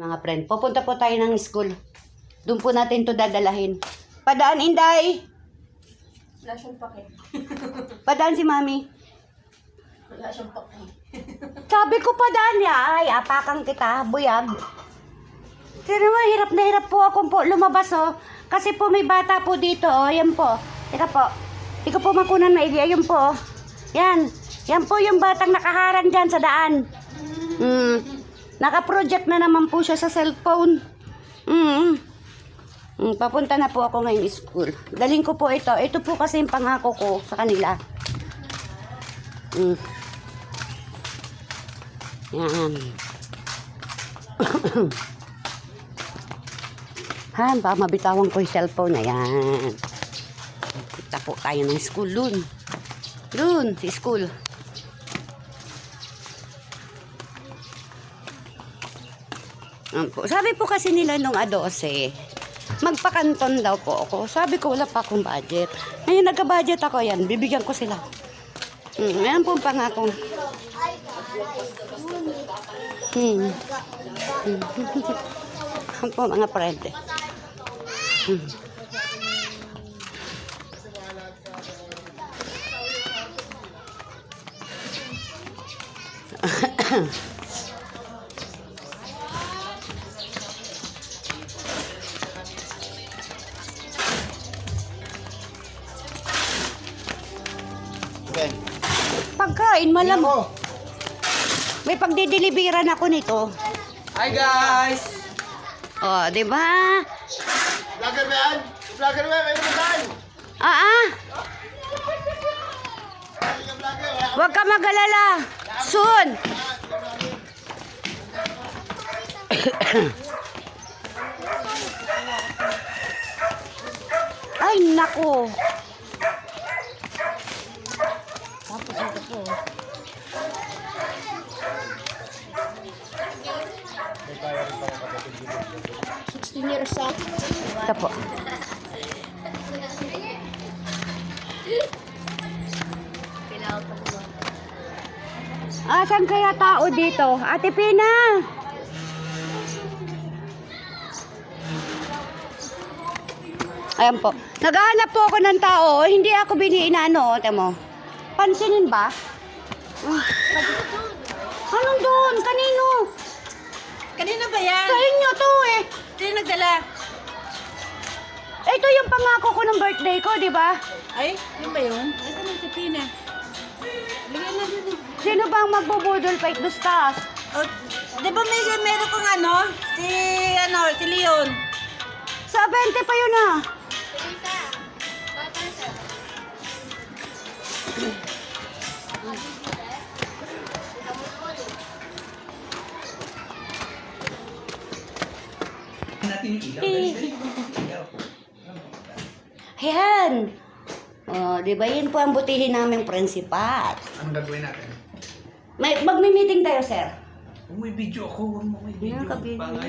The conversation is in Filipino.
Mga friend, pupunta po tayo ng school. Doon po natin to dadalahin. Padaan, Inday. Wala siyang pake. Padaan si Mami. Wala siyang pake. Sabi ko padaan niya. Ay, apakan kita. Buyag. Pero hirap na hirap po akong po lumabas, oh. Kasi po may bata po dito, oh. Yan po. Teka po. Hindi ko po makunan maigi. Ayun po, oh. Yan. Yan po yung batang nakaharang dyan sa daan. Naka-project na naman po siya sa cellphone. Papunta na po ako ngayon school. Daling ko po ito. Ito po kasi yung pangako ko sa kanila. Yan. Baka mabitawan ko yung cellphone na yan. Kita po tayo ng school dun. Dun, si school. Sabi po kasi nila nung A12, magpakanton daw po ako. Sabi ko, wala pa akong budget. Ngayon, nagka-budget ako yan. Bibigyan ko sila. Ayan po pangako. Ayan po mga friend. Pagkain, malam. May pagdideliveran ako nito. Hi guys! Oh, di ba? Vlogger ba yan? Vlogger ba yan? May naman! Huwag ka mag-alala. Soon. Ay, naku. Tapos ito po. Years up. Ito po. Saan kaya tao dito? Ate Pina! Ayan po. Naghahanap po ako ng tao. Hindi ako biniinano. Temo. Pansinin ba? Anong doon? Kanino? Kanina ba yan? Sa inyo to eh. Sino nagdala? Ito yung pangako ko ng birthday ko, di ba? Ay, yun ba yun? Ito na si Pina. Lagyan na dito. Sino bang magbubudol fight Gustas? Oh, di ba meron kong si Leon? Sa 20 pa yun ah. Ayan. Oh, di ba yun po ang butihin naming principal? Anong gagawin natin? Magmi-meeting tayo, sir. May video ako. May video. Ayan,